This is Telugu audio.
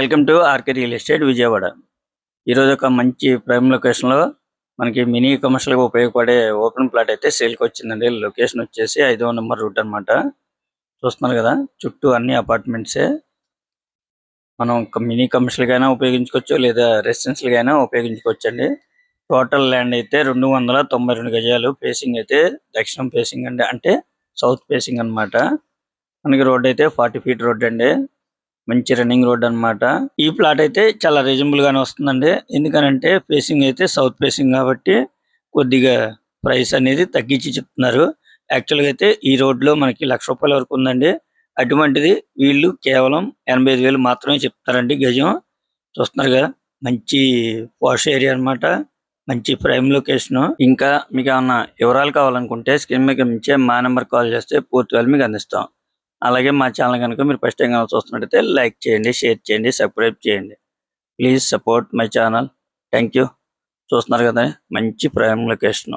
Welcome to RK real estate Vijayawada. ఈరోజు ఒక మంచి ప్రైమ్ లొకేషన్లో మనకి మినీ కమర్షియల్గా ఉపయోగపడే ఓపెన్ ప్లాట్ అయితే సేల్కి వచ్చిందండి. లొకేషన్ వచ్చేసి 5వ నెంబర్ రూట్ అనమాట. చూస్తున్నారు కదా, చుట్టూ అన్ని అపార్ట్మెంట్సే. మనం మినీ కమర్షియల్గా అయినా ఉపయోగించుకోవచ్చు, లేదా రెసిడెన్షియల్గా అయినా ఉపయోగించుకోవచ్చు అండి. టోటల్ ల్యాండ్ అయితే 292 గజాలు. ఫేసింగ్ అయితే దక్షిణం ఫేసింగ్ అండి, అంటే సౌత్ ఫేసింగ్ అన్నమాట. మనకి రోడ్ అయితే 40 ఫీట్ రోడ్ అండి, మంచి రన్నింగ్ రోడ్ అన్నమాట. ఈ ప్లాట్ అయితే చాలా రీజనబుల్ గానే వస్తుందండి. ఎందుకనంటే ఫేసింగ్ అయితే సౌత్ ఫేసింగ్ కాబట్టి కొద్దిగా ప్రైస్ అనేది తగ్గించి చెప్తున్నారు. యాక్చువల్ గా అయితే ఈ రోడ్ లో మనకి ₹1,00,000 వరకు ఉందండి. అటువంటిది వీళ్ళు కేవలం 85,000 మాత్రమే చెప్తారండి గజం. చూస్తున్నారు కదా, మంచి వాష్ ఏరియా అన్నమాట, మంచి ప్రైమ్ లొకేషన్. ఇంకా మీకు ఏమన్నా వివరాలు కావాలనుకుంటే స్క్రీన్ మీద కనిపించే మా నెంబర్ కాల్ చేస్తే పూర్తి వివరాలు మీకు అందిస్తాం. అలాగే మా ఛానల్ కనుక మీరు ఫస్ట్ టైం చూస్తున్నట్టయితే లైక్ చేయండి, షేర్ చేయండి, సబ్స్క్రైబ్ చేయండి. Please support my channel. Thank you. చూస్తున్నారు కదా, మంచి ప్రైమ్ లొకేషన్.